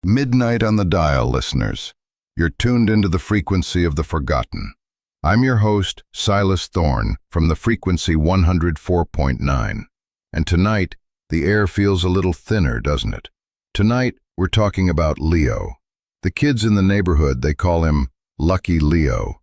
Midnight on the dial, listeners. You're tuned into the frequency of the forgotten. I'm your host, Silas Thorne, from the frequency 104.9. And tonight, the air feels a little thinner, doesn't it? Tonight, we're talking about Leo. The kids in the neighborhood, they call him Lucky Leo.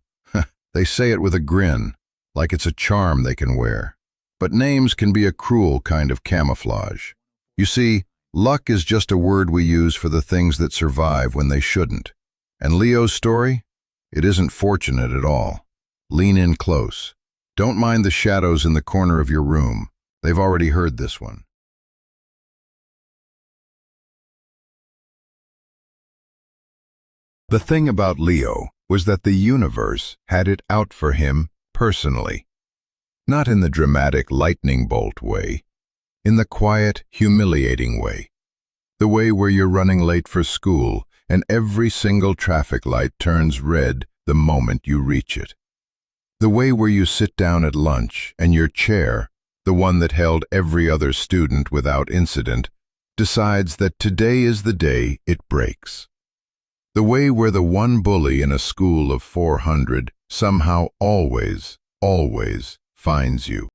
They say it with a grin, like it's a charm they can wear. But names can be a cruel kind of camouflage. You see, luck is just a word we use for the things that survive when they shouldn't. And Leo's story? It isn't fortunate at all. Lean in close. Don't mind the shadows in the corner of your room. They've already heard this one. The thing about Leo was that the universe had it out for him personally. Not in the dramatic lightning bolt way. In the quiet, humiliating way. The way where you're running late for school and every single traffic light turns red the moment you reach it. The way where you sit down at lunch and your chair, the one that held every other student without incident, decides that today is the day it breaks. The way where the one bully in a school of 400 somehow always finds you.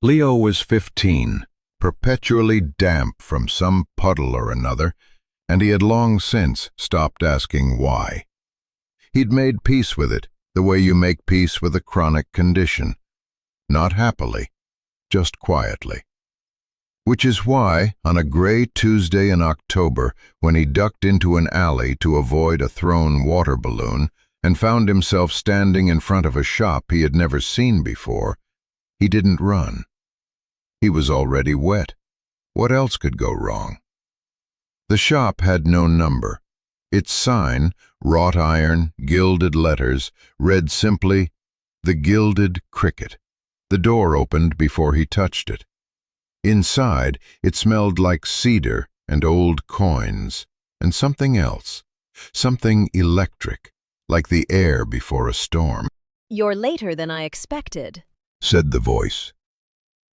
Leo was 15. Perpetually damp from some puddle or another, and he had long since stopped asking why. He'd made peace with it, the way you make peace with a chronic condition. Not happily, just quietly. Which is why, on a gray Tuesday in October, when he ducked into an alley to avoid a thrown water balloon and found himself standing in front of a shop he had never seen before, he didn't run. He was already wet. What else could go wrong? The shop had no number. Its sign, wrought iron, gilded letters, read simply, "The Gilded Cricket." The door opened before he touched it. Inside, it smelled like cedar and old coins, and something else, something electric, like the air before a storm. "You're later than I expected," said the voice.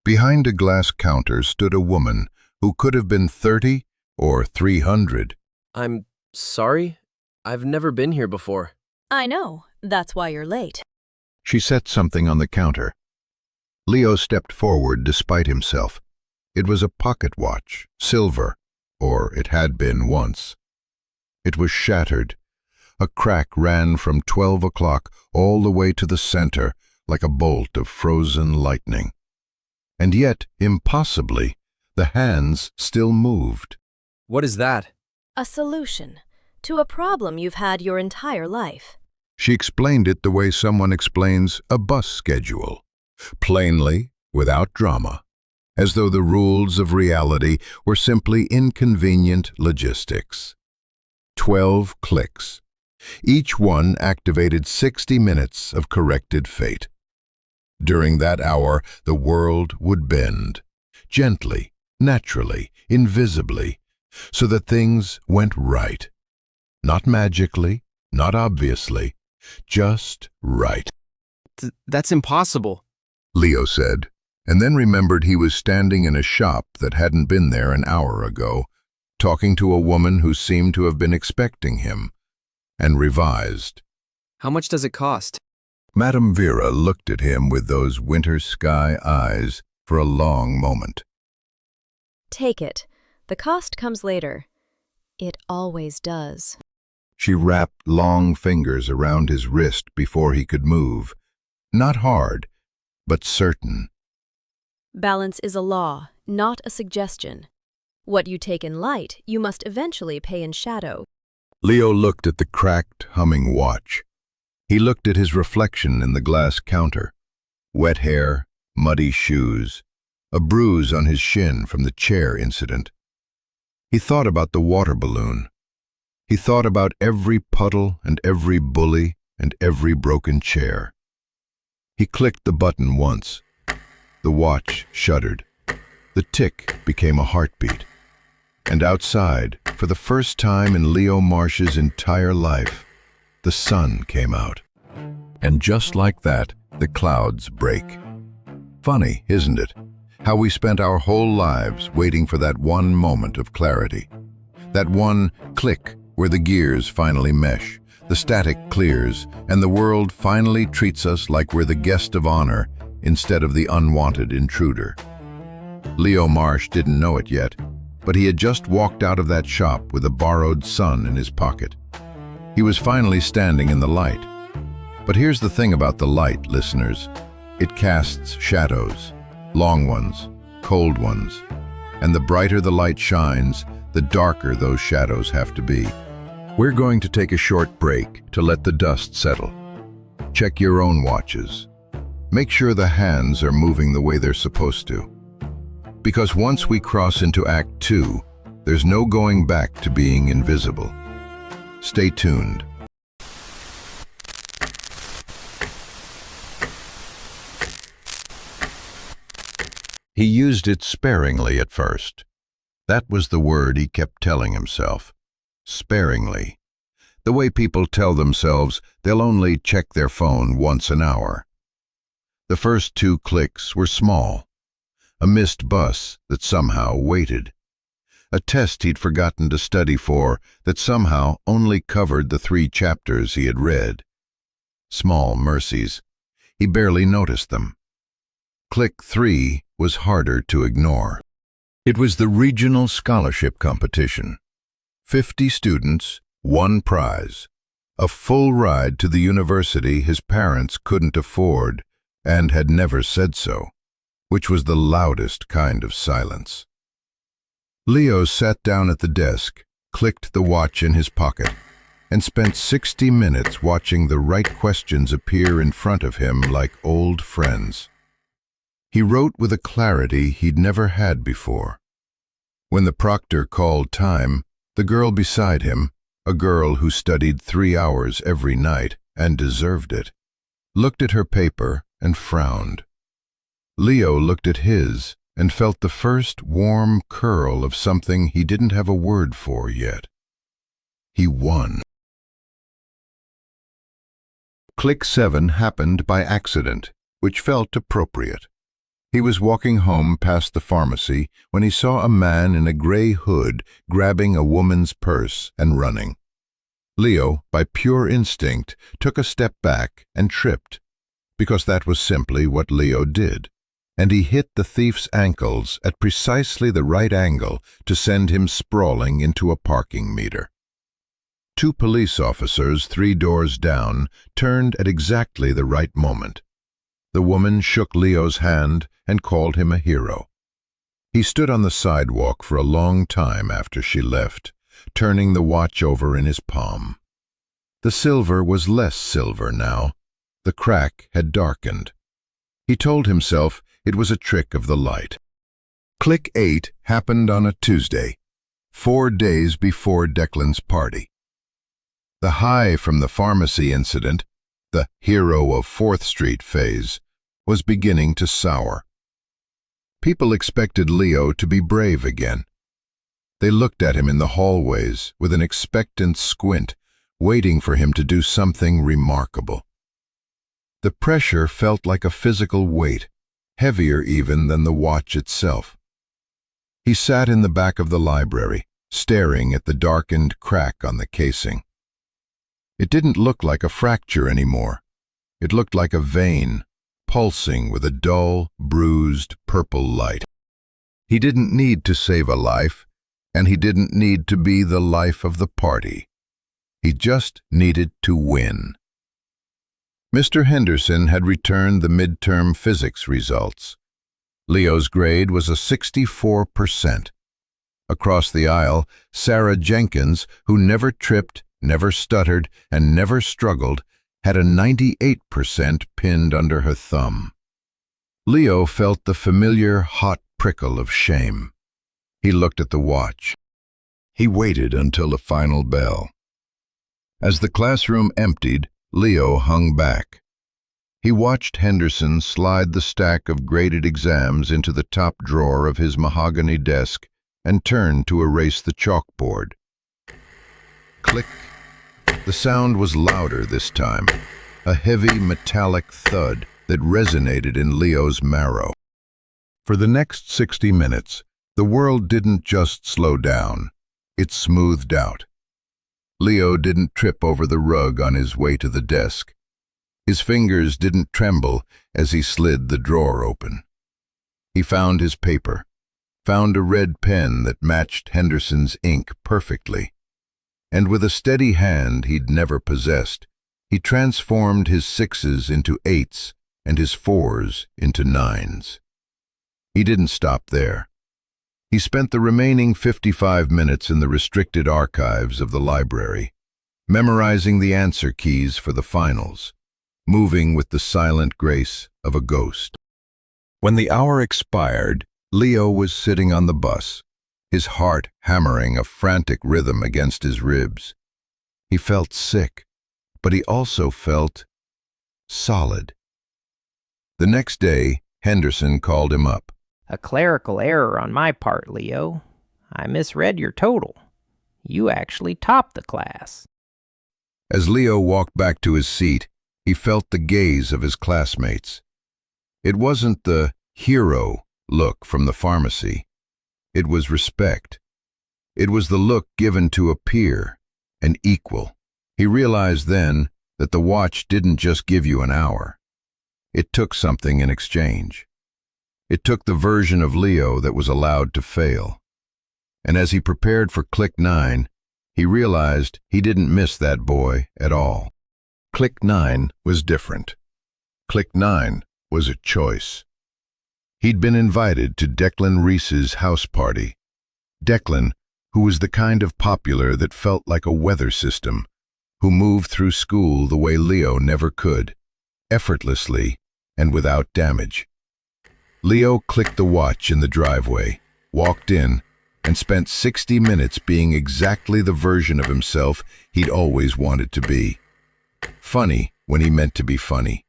Behind a glass counter stood a woman who could have been 30 or 300. I'm sorry. I've never been here before. "I know. That's why you're late." She set something on the counter. Leo stepped forward despite himself. It was a pocket watch, silver, or it had been once. It was shattered. A crack ran from 12 o'clock all the way to the center like a bolt of frozen lightning. And yet, impossibly, the hands still moved. What is that? "A solution to a problem you've had your entire life." She explained it the way someone explains a bus schedule, plainly, without drama, as though the rules of reality were simply inconvenient logistics. 12 clicks. Each one activated 60 minutes of corrected fate. During that hour, the world would bend, gently, naturally, invisibly, so that things went right. Not magically, not obviously, just right. That's impossible, Leo said, and then remembered he was standing in a shop that hadn't been there an hour ago, talking to a woman who seemed to have been expecting him, and revised. How much does it cost? Madame Vera looked at him with those winter sky eyes for a long moment. "Take it. The cost comes later. It always does." She wrapped long fingers around his wrist before he could move. Not hard, but certain. "Balance is a law, not a suggestion. What you take in light, you must eventually pay in shadow." Leo looked at the cracked, humming watch. He looked at his reflection in the glass counter. Wet hair, muddy shoes, a bruise on his shin from the chair incident. He thought about the water balloon. He thought about every puddle and every bully and every broken chair. He clicked the button once. The watch shuddered. The tick became a heartbeat. And outside, for the first time in Leo Marsh's entire life, the sun came out. And just like that, the clouds break. Funny, isn't it? How we spent our whole lives waiting for that one moment of clarity. That one click where the gears finally mesh, the static clears, and the world finally treats us like we're the guest of honor instead of the unwanted intruder. Leo Marsh didn't know it yet, but he had just walked out of that shop with a borrowed sun in his pocket. He was finally standing in the light. But here's the thing about the light, listeners. It casts shadows, long ones, cold ones, and the brighter the light shines, the darker those shadows have to be. We're going to take a short break to let the dust settle. Check your own watches. Make sure the hands are moving the way they're supposed to. Because once we cross into Act 2, there's no going back to being invisible. Stay tuned. He used it sparingly at first. That was the word he kept telling himself. Sparingly. The way people tell themselves they'll only check their phone once an hour. The first 2 clicks were small. A missed bus that somehow waited. A test he'd forgotten to study for that somehow only covered the 3 chapters he had read. Small mercies. He barely noticed them. Click 3 was harder to ignore. It was the regional scholarship competition. 50 students, 1 prize. A full ride to the university his parents couldn't afford and had never said so, which was the loudest kind of silence. Leo sat down at the desk, clicked the watch in his pocket, and spent 60 minutes watching the right questions appear in front of him like old friends. He wrote with a clarity he'd never had before. When the proctor called time, the girl beside him, a girl who studied 3 hours every night and deserved it, looked at her paper and frowned. Leo looked at his and felt the first warm curl of something he didn't have a word for yet. He won. Click 7 happened by accident, which felt appropriate. He was walking home past the pharmacy when he saw a man in a gray hood grabbing a woman's purse and running. Leo, by pure instinct, took a step back and tripped, because that was simply what Leo did, and he hit the thief's ankles at precisely the right angle to send him sprawling into a parking meter. 2 police officers 3 doors down turned at exactly the right moment. The woman shook Leo's hand and called him a hero. He stood on the sidewalk for a long time after she left, turning the watch over in his palm. The silver was less silver now. The crack had darkened. He told himself it was a trick of the light. Click 8 happened on a Tuesday, 4 days before Declan's party. The high from the pharmacy incident, the hero of 4th Street phase, was beginning to sour. People expected Leo to be brave again. They looked at him in the hallways with an expectant squint, waiting for him to do something remarkable. The pressure felt like a physical weight, heavier even than the watch itself. He sat in the back of the library, staring at the darkened crack on the casing. It didn't look like a fracture anymore. It looked like a vein, pulsing with a dull, bruised, purple light. He didn't need to save a life, and he didn't need to be the life of the party. He just needed to win. Mr. Henderson had returned the midterm physics results. Leo's grade was a 64%. Across the aisle, Sarah Jenkins, who never tripped, never stuttered, and never struggled, had a 98% pinned under her thumb. Leo felt the familiar hot prickle of shame. He looked at the watch. He waited until the final bell. As the classroom emptied, Leo hung back. He watched Henderson slide the stack of graded exams into the top drawer of his mahogany desk and turned to erase the chalkboard. Click. The sound was louder this time, a heavy metallic thud that resonated in Leo's marrow. For the next 60 minutes, the world didn't just slow down, it smoothed out. Leo didn't trip over the rug on his way to the desk. His fingers didn't tremble as he slid the drawer open. He found his paper, found a red pen that matched Henderson's ink perfectly, and with a steady hand he'd never possessed, he transformed his 6s into 8s and his 4s into 9s. He didn't stop there. He spent the remaining 55 minutes in the restricted archives of the library, memorizing the answer keys for the finals, moving with the silent grace of a ghost. When the hour expired, Leo was sitting on the bus, his heart hammering a frantic rhythm against his ribs. He felt sick, but he also felt solid. The next day, Henderson called him up. A clerical error on my part, Leo. I misread your total. You actually topped the class. As Leo walked back to his seat, he felt the gaze of his classmates. It wasn't the hero look from the pharmacy. It was respect. It was the look given to a peer, an equal. He realized then that the watch didn't just give you an hour. It took something in exchange. It took the version of Leo that was allowed to fail. And as he prepared for Click 9, he realized he didn't miss that boy at all. Click 9 was different. Click 9 was a choice. He'd been invited to Declan Reese's house party. Declan, who was the kind of popular that felt like a weather system, who moved through school the way Leo never could, effortlessly and without damage. Leo clicked the watch in the driveway, walked in, and spent 60 minutes being exactly the version of himself he'd always wanted to be. Funny when he meant to be funny.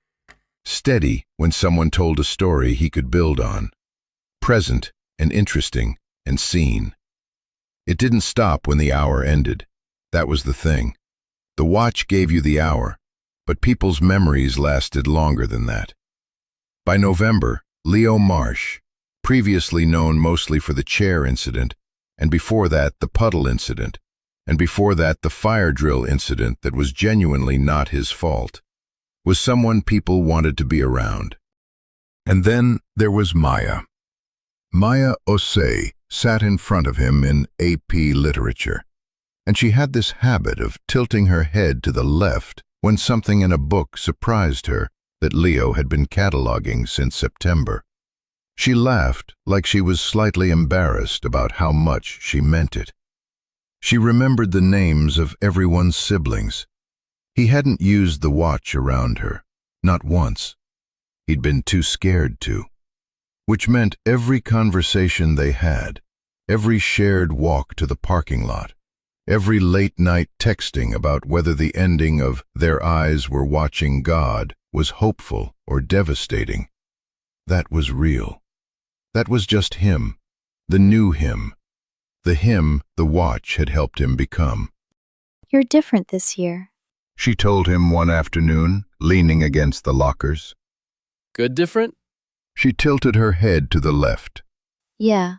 Steady when someone told a story he could build on. Present and interesting and seen. It didn't stop when the hour ended. That was the thing. The watch gave you the hour, but people's memories lasted longer than that. By November, Leo Marsh, previously known mostly for the chair incident, and before that the puddle incident, and before that the fire drill incident that was genuinely not his fault, was someone people wanted to be around. And then there was Maya. Maya Osei sat in front of him in AP Literature, and she had this habit of tilting her head to the left when something in a book surprised her that Leo had been cataloging since September. She laughed like she was slightly embarrassed about how much she meant it. She remembered the names of everyone's siblings. He hadn't used the watch around her, not once. He'd been too scared to. Which meant every conversation they had, every shared walk to the parking lot, every late-night texting about whether the ending of Their Eyes Were Watching God was hopeful or devastating. That was real. That was just him, the new him, the him the watch had helped him become. You're different this year. She told him one afternoon, leaning against the lockers. Good different? She tilted her head to the left. Yeah,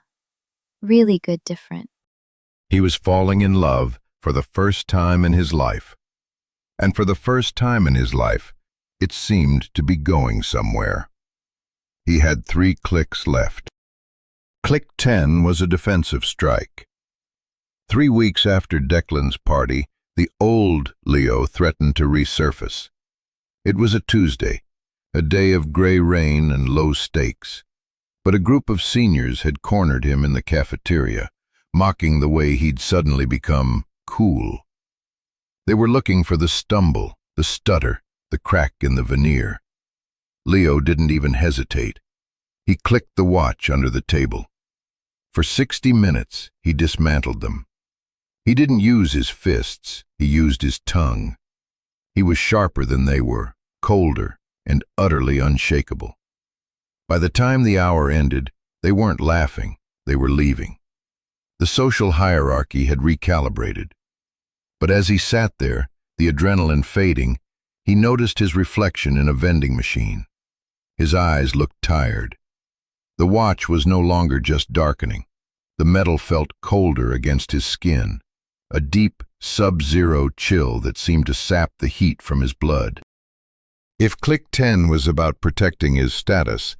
really good different. He was falling in love for the first time in his life. And for the first time in his life, it seemed to be going somewhere. He had 3 clicks left. Click 10 was a defensive strike. 3 weeks after Declan's party, the old Leo threatened to resurface. It was a Tuesday, a day of gray rain and low stakes, but a group of seniors had cornered him in the cafeteria, mocking the way he'd suddenly become cool. They were looking for the stumble, the stutter, the crack in the veneer. Leo didn't even hesitate. He clicked the watch under the table. For 60 minutes, he dismantled them. He didn't use his fists, he used his tongue. He was sharper than they were, colder, and utterly unshakable. By the time the hour ended, they weren't laughing, they were leaving. The social hierarchy had recalibrated. But as he sat there, the adrenaline fading, he noticed his reflection in a vending machine. His eyes looked tired. The watch was no longer just darkening. The metal felt colder against his skin. a deep, sub-zero chill that seemed to sap the heat from his blood. If Click 10 was about protecting his status,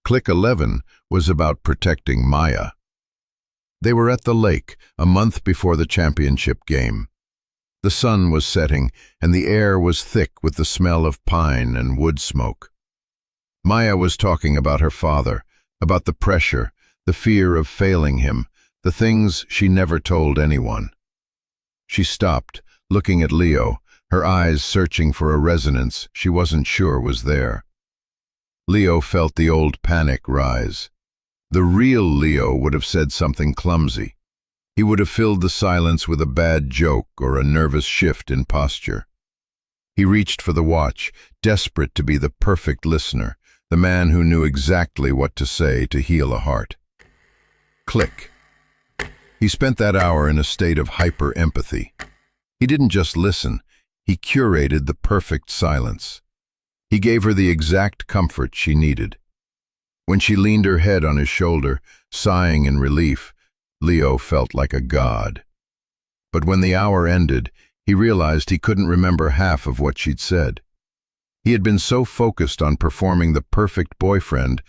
Click 11 was about protecting Maya. They were at the lake, a month before the championship game. The sun was setting, and the air was thick with the smell of pine and wood smoke. Maya was talking about her father, about the pressure, the fear of failing him, the things she never told anyone. She stopped, looking at Leo, her eyes searching for a resonance she wasn't sure was there. Leo felt the old panic rise. The real Leo would have said something clumsy. He would have filled the silence with a bad joke or a nervous shift in posture. He reached for the watch, desperate to be the perfect listener, the man who knew exactly what to say to heal a heart. Click. He spent that hour in a state of hyper-empathy. He didn't just listen, he curated the perfect silence. He gave her the exact comfort she needed. When she leaned her head on his shoulder, sighing in relief, Leo felt like a god. But when the hour ended, he realized he couldn't remember half of what she'd said. He had been so focused on performing the perfect boyfriend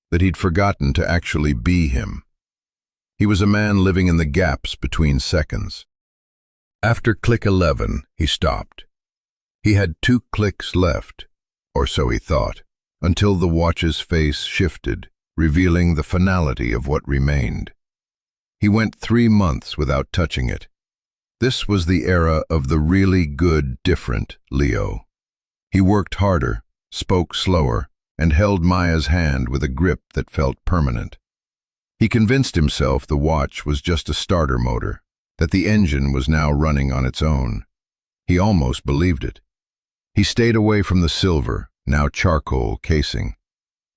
that he'd forgotten to actually be him. He was a man living in the gaps between seconds. After Click 11, he stopped. He had 2 clicks left, or so he thought, until the watch's face shifted, revealing the finality of what remained. He went 3 months without touching it. This was the era of the really good, different Leo. He worked harder, spoke slower, and held Maya's hand with a grip that felt permanent. He convinced himself the watch was just a starter motor, that the engine was now running on its own. He almost believed it. He stayed away from the silver, now charcoal, casing.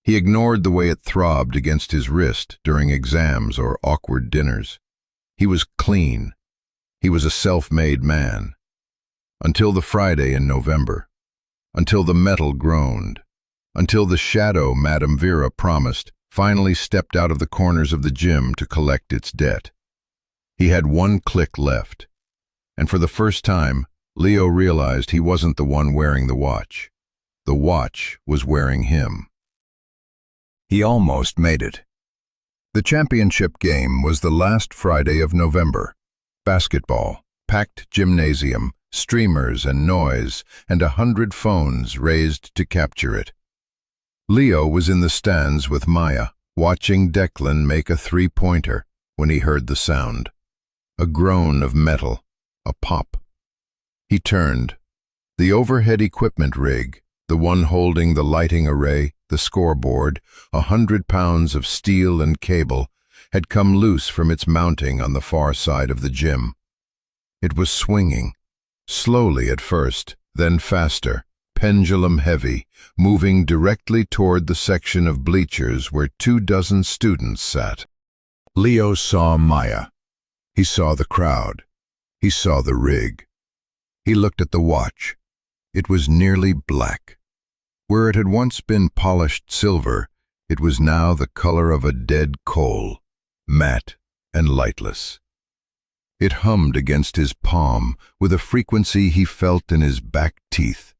He ignored the way it throbbed against his wrist during exams or awkward dinners. He was clean. He was a self-made man. Until the Friday in November. Until the metal groaned. Until the shadow Madame Vera promised finally stepped out of the corners of the gym to collect its debt. He had 1 click left. And for the first time, Leo realized he wasn't the one wearing the watch. The watch was wearing him. He almost made it. The championship game was the last Friday of November. Basketball, packed gymnasium, streamers and noise, and 100 phones raised to capture it. Leo was in the stands with Maya, watching Declan make a 3-pointer when he heard the sound. A groan of metal, a pop. He turned. The overhead equipment rig, the one holding the lighting array, the scoreboard, 100 pounds of steel and cable, had come loose from its mounting on the far side of the gym. It was swinging, slowly at first, then faster, pendulum heavy, moving directly toward the section of bleachers where 24 students sat. Leo saw Maya. He saw the crowd. He saw the rig. He looked at the watch. It was nearly black. Where it had once been polished silver, it was now the color of a dead coal, matte and lightless. It hummed against his palm with a frequency he felt in his back teeth,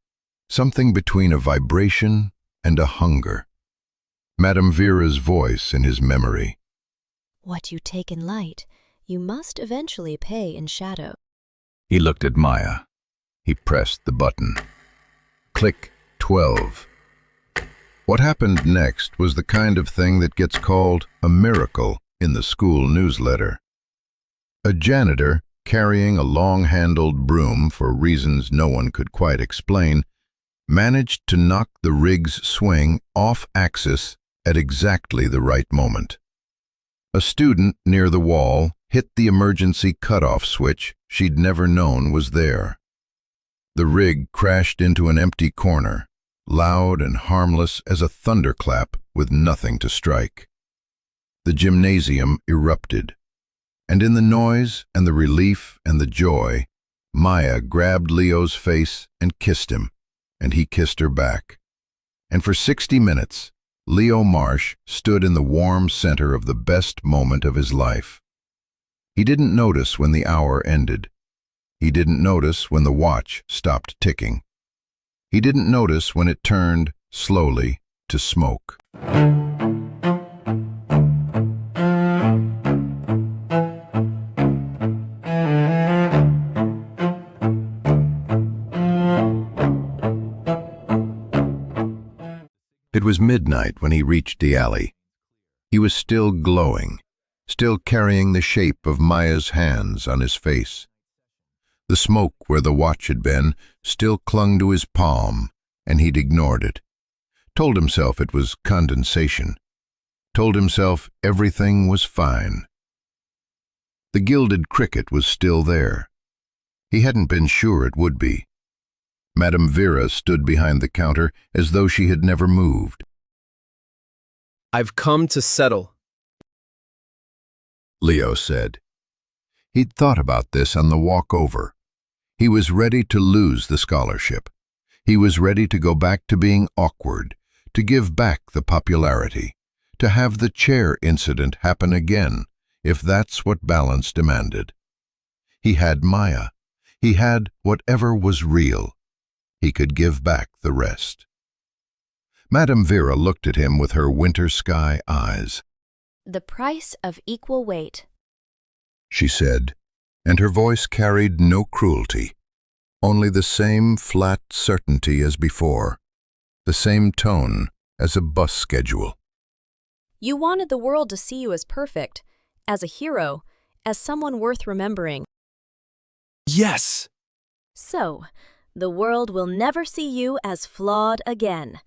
something between a vibration and a hunger. Madame Vera's voice in his memory. What you take in light, you must eventually pay in shadow. He looked at Maya. He pressed the button. Click 12. What happened next was the kind of thing that gets called a miracle in the school newsletter. A janitor, carrying a long-handled broom for reasons no one could quite explain, managed to knock the rig's swing off axis at exactly the right moment. A student near the wall hit the emergency cutoff switch she'd never known was there. The rig crashed into an empty corner, loud and harmless as a thunderclap with nothing to strike. The gymnasium erupted, and in the noise and the relief and the joy, Maya grabbed Leo's face and kissed him, and he kissed her back. And for 60 minutes, Leo Marsh stood in the warm center of the best moment of his life. He didn't notice when the hour ended. He didn't notice when the watch stopped ticking. He didn't notice when it turned, slowly, to smoke. It was midnight when he reached the alley. He was still glowing, still carrying the shape of Maya's hands on his face. The smoke where the watch had been still clung to his palm, and he'd ignored it. Told himself it was condensation. Told himself everything was fine. The gilded cricket was still there. He hadn't been sure it would be. Madame Vera stood behind the counter as though she had never moved. I've come to settle, Leo said. He'd thought about this on the walk over. He was ready to lose the scholarship. He was ready to go back to being awkward, to give back the popularity, to have the chair incident happen again, if that's what balance demanded. He had Maya. He had whatever was real. He could give back the rest. Madame Vera looked at him with her winter sky eyes. The price of equal weight. She said, and her voice carried no cruelty, only the same flat certainty as before, the same tone as a bus schedule. You wanted the world to see you as perfect, as a hero, as someone worth remembering. Yes! So, the world will never see you as flawed again,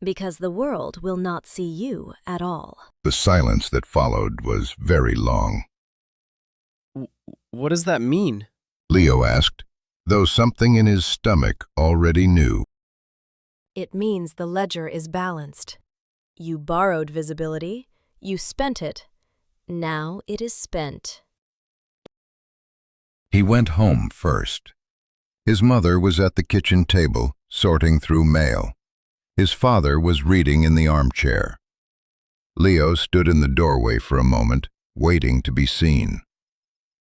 because the world will not see you at all. The silence that followed was very long. What does that mean? Leo asked, though something in his stomach already knew. It means the ledger is balanced. You borrowed visibility, you spent it. Now it is spent. He went home first. His mother was at the kitchen table, sorting through mail. His father was reading in the armchair. Leo stood in the doorway for a moment, waiting to be seen.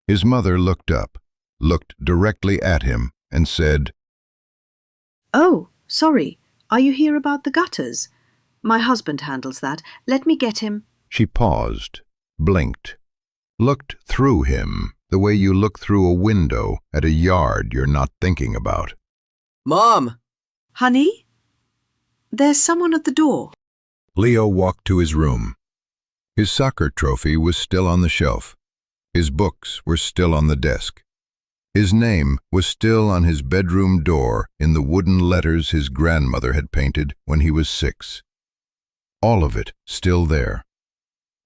His mother looked up, looked directly at him, and said, "Oh, sorry. Are you here about the gutters? My husband handles that. Let me get him." She paused, blinked, looked through him the way you look through a window at a yard you're not thinking about. Mom! "Honey? There's someone at the door." Leo walked to his room. His soccer trophy was still on the shelf. His books were still on the desk. His name was still on his bedroom door in the wooden letters his grandmother had painted when he was 6. All of it still there.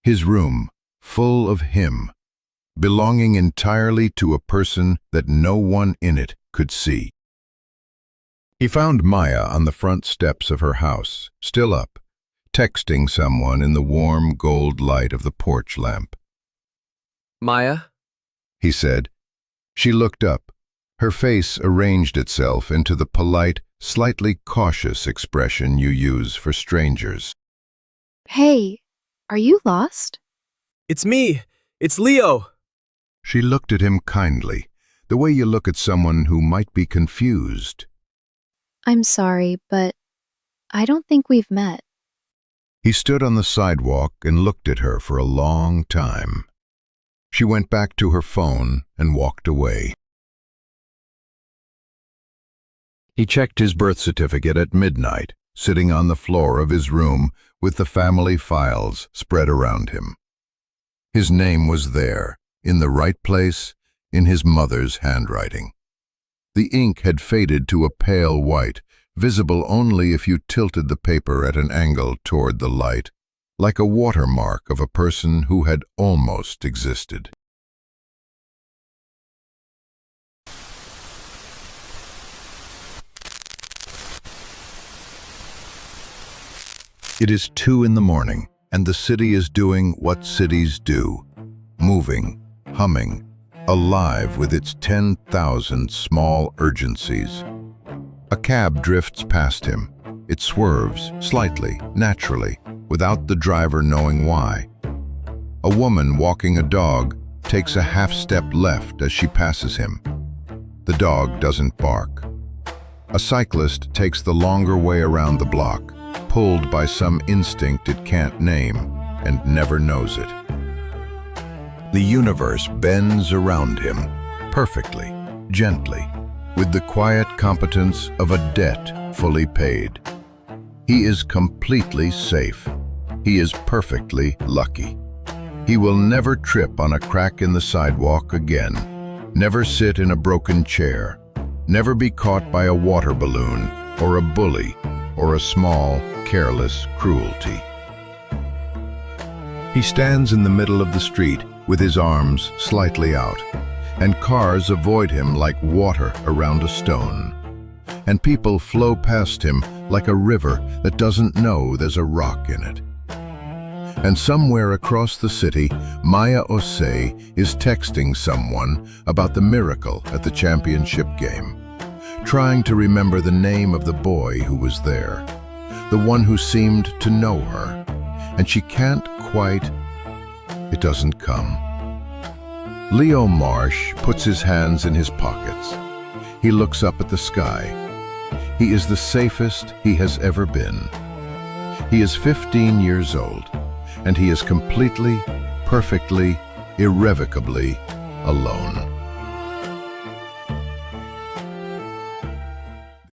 His room, full of him, belonging entirely to a person that no one in it could see. He found Maya on the front steps of her house, still up, texting someone in the warm gold light of the porch lamp. Maya? He said. She looked up. Her face arranged itself into the polite, slightly cautious expression you use for strangers. Hey, are you lost? It's me! It's Leo! She looked at him kindly, the way you look at someone who might be confused. I'm sorry, but I don't think we've met. He stood on the sidewalk and looked at her for a long time. She went back to her phone and walked away. He checked his birth certificate at midnight, sitting on the floor of his room with the family files spread around him. His name was there, in the right place, in his mother's handwriting. The ink had faded to a pale white, visible only if you tilted the paper at an angle toward the light, like a watermark of a person who had almost existed. It is 2 in the morning, and the city is doing what cities do, moving, humming, alive with its 10,000 small urgencies. A cab drifts past him. It swerves, slightly, naturally, without the driver knowing why. A woman walking a dog takes a half-step left as she passes him. The dog doesn't bark. A cyclist takes the longer way around the block, pulled by some instinct it can't name and never knows it. The universe bends around him, perfectly, gently, with the quiet competence of a debt fully paid. He is completely safe. He is perfectly lucky. He will never trip on a crack in the sidewalk again, never sit in a broken chair, never be caught by a water balloon or a bully or a small, careless cruelty. He stands in the middle of the street with his arms slightly out, and cars avoid him like water around a stone, and people flow past him like a river that doesn't know there's a rock in it. And somewhere across the city, Maya Osei is texting someone about the miracle at the championship game, trying to remember the name of the boy who was there, the one who seemed to know her, and she can't quite. It doesn't come. Leo Marsh puts his hands in his pockets. He looks up at the sky. He is the safest he has ever been. He is 15 years old, and he is completely, perfectly, irrevocably alone.